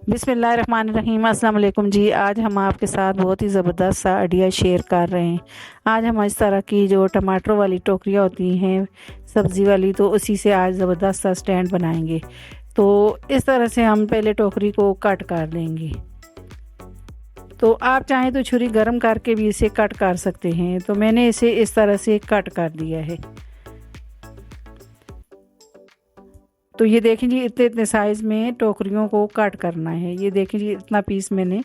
बिस्मिल्लाहिर्रहमानिर्रहीम। अस्सलाम वालेकुम जी। आज हम आपके साथ बहुत ही ज़बरदस्त सा आइडिया शेयर कर रहे हैं। आज हम इस तरह की जो टमाटर वाली टोकरियाँ होती हैं सब्ज़ी वाली, तो उसी से आज ज़बरदस्त सा स्टैंड बनाएंगे। तो इस तरह से हम पहले टोकरी को कट कर लेंगे। तो आप चाहें तो छुरी गर्म करके भी इसे कट कर सकते हैं। तो मैंने इसे इस तरह से कट कर दिया है। तो ये देखें जी, इतने इतने साइज़ में टोकरियों को कट करना है। ये देखें जी, इतना पीस मैंने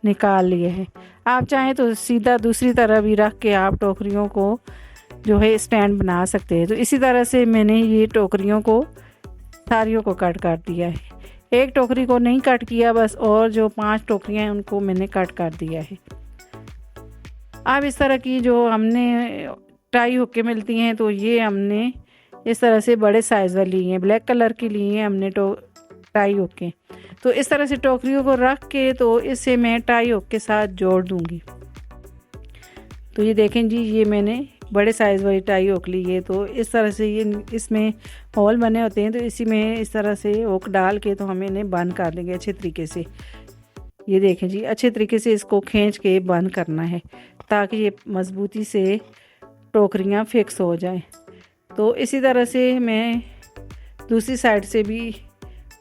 निकाल लिया है। आप चाहें तो सीधा दूसरी तरह भी रख के आप टोकरियों को जो है स्टैंड बना सकते हैं। तो इसी तरह से मैंने ये टोकरियों को सारियों को कट कर दिया है। एक टोकरी को नहीं कट किया बस, और जो 5 टोकरियाँ हैं उनको मैंने कट कर दिया है। अब इस तरह की जो हमने टाई हुक्के मिलती हैं, तो ये हमने इस तरह से बड़े साइज़ वाली ली हैं, ब्लैक कलर की ली हैं हमने टाई हुक्के। तो इस तरह से टोकरियों को रख के तो इसे मैं टाई हुक के साथ जोड़ दूंगी। तो ये देखें जी, ये मैंने बड़े साइज़ वाली टाई हुक ली है। तो इस तरह से ये इसमें होल बने होते हैं, तो इसी में इस तरह से हुक डाल के तो हम इन्हें बंद कर देंगे अच्छे तरीके से। ये देखें जी, अच्छे तरीके से इसको खींच के बंद करना है ताकि ये मज़बूती से टोकरियाँ फिक्स हो जाएं। तो इसी तरह से मैं दूसरी साइड से भी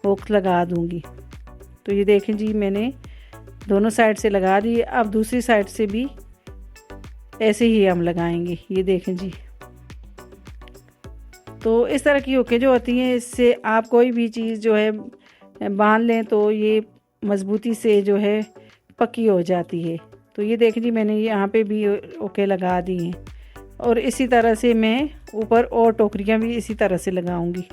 हुक लगा दूंगी। तो ये देखें जी, मैंने दोनों साइड से लगा दी। अब दूसरी साइड से भी ऐसे ही हम लगाएंगे। ये देखें जी। तो इस तरह की हुकें जो होती हैं, इससे आप कोई भी चीज़ जो है बांध लें तो ये मज़बूती से जो है पक्की हो जाती है। तो ये देखें जी, मैंने यहाँ पे भी हुकें लगा दी हैं। और इसी तरह से मैं ऊपर और टोकरियाँ भी इसी तरह से लगाऊंगी।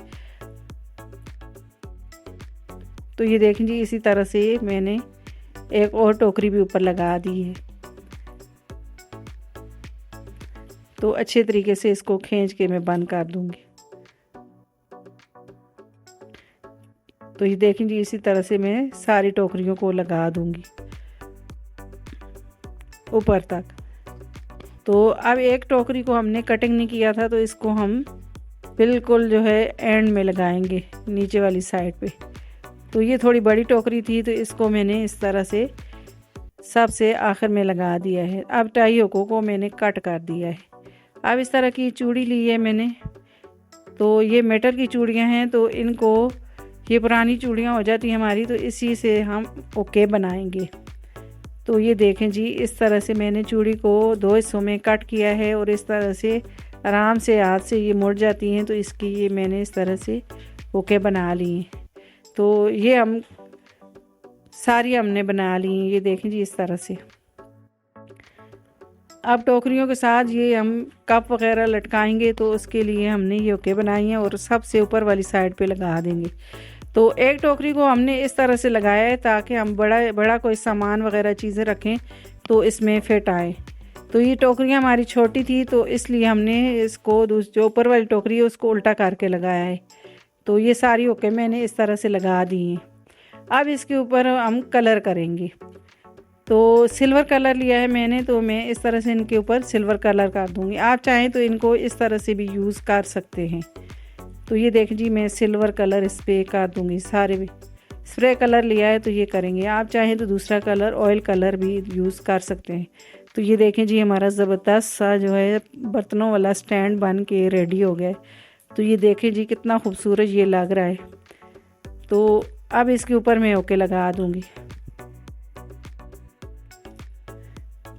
तो ये देखें जी, इसी तरह से मैंने एक और टोकरी भी ऊपर लगा दी है। तो अच्छे तरीके से इसको खींच के मैं बंद कर दूंगी। तो ये देखें जी, इसी तरह से मैं सारी टोकरियों को लगा दूंगी ऊपर तक। तो अब एक टोकरी को हमने कटिंग नहीं किया था, तो इसको हम बिल्कुल जो है एंड में लगाएंगे, नीचे वाली साइड पे। तो ये थोड़ी बड़ी टोकरी थी, तो इसको मैंने इस तरह से सबसे आखिर में लगा दिया है। अब टाई हुकों को मैंने कट कर दिया है। अब इस तरह की चूड़ी ली है मैंने। तो ये मेटल की चूड़ियाँ हैं, तो इनको, ये पुरानी चूड़ियाँ हो जाती हैं हमारी, तो इसी से हम ओके बनाएंगे। तो ये देखें जी, इस तरह से मैंने चूड़ी को 2 हिस्सों में कट किया है और इस तरह से आराम से हाथ से ये मुड़ जाती हैं। तो इसकी ये मैंने इस तरह से ओके बना ली हैं। तो ये हम सारी हमने बना ली हैं। ये देखें जी, इस तरह से। अब टोकरियों के साथ ये हम कप वगैरह लटकाएंगे, तो उसके लिए हमने ये ओके बनाई हैं और सबसे ऊपर वाली साइड पे लगा देंगे। तो एक टोकरी को हमने इस तरह से लगाया है ताकि हम बड़ा कोई सामान वगैरह चीज़ें रखें तो इसमें फिट आए। तो ये टोकरियाँ हमारी छोटी थी, तो इसलिए हमने इसको जो ऊपर वाली टोकरी है उसको उल्टा करके लगाया है। तो ये सारी ओके मैंने इस तरह से लगा दी हैं। अब इसके ऊपर हम कलर करेंगे। तो सिल्वर कलर लिया है मैंने, तो मैं इस तरह से इनके ऊपर सिल्वर कलर कर दूँगी। आप चाहें तो इनको इस तरह से भी यूज़ कर सकते हैं। तो ये देख जी, मैं सिल्वर कलर इस पर कर दूँगी सारे भी। स्प्रे कलर लिया है तो ये करेंगे। आप चाहें तो दूसरा कलर ऑयल कलर भी यूज़ कर सकते हैं। तो ये देखें जी, हमारा ज़बरदस्त सा जो है बर्तनों वाला स्टैंड बन के रेडी हो गया है। तो ये देखें जी, कितना खूबसूरत ये लग रहा है। तो अब इसके ऊपर मैं ओके लगा दूँगी।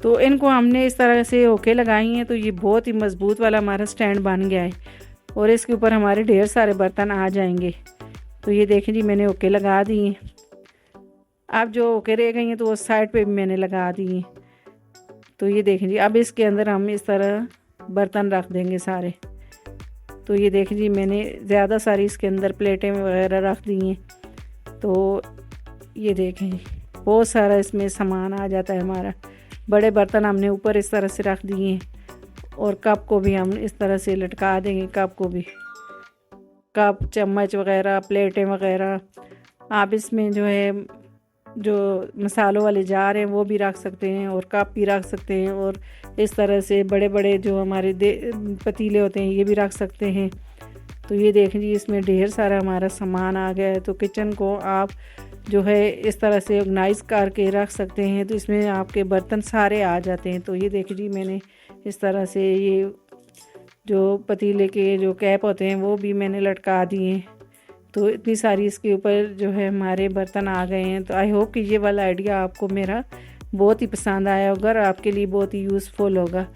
तो इनको हमने इस तरह से ओके लगाई हैं, तो ये बहुत ही मज़बूत वाला हमारा स्टैंड बन गया है और इसके ऊपर हमारे ढेर सारे बर्तन आ जाएंगे। तो ये देखें जी, मैंने ओके लगा दी हैं। अब जो ओके रह गई हैं तो वो साइड पे भी मैंने लगा दी हैं। तो ये देखें जी, अब इसके अंदर हम इस तरह बर्तन रख देंगे सारे। तो ये देखें जी, मैंने ज़्यादा सारी इसके अंदर प्लेटें वगैरह रख दी हैं। तो ये देखें जी, बहुत सारा इसमें सामान आ जाता है हमारा। बड़े बर्तन हमने ऊपर इस तरह से रख दिए हैं और कप को भी हम इस तरह से लटका देंगे। कप को भी, कप चम्मच वगैरह प्लेटें वगैरह, आप इसमें जो है जो मसालों वाले जार हैं वो भी रख सकते हैं और कप भी रख सकते हैं। और इस तरह से बड़े बड़े जो हमारे पतीले होते हैं ये भी रख सकते हैं। तो ये देखें जी, इसमें ढेर सारा हमारा सामान आ गया है। तो किचन को आप जो है इस तरह से ऑर्गेनाइज करके रख सकते हैं, तो इसमें आपके बर्तन सारे आ जाते हैं। तो ये देखिए जी, मैंने इस तरह से ये जो पतीले के जो कैप होते हैं वो भी मैंने लटका दिए हैं। तो इतनी सारी इसके ऊपर जो है हमारे बर्तन आ गए हैं। तो आई होप कि ये वाला आइडिया आपको मेरा बहुत ही पसंद आया होगा और आपके लिए बहुत ही यूज़फुल होगा।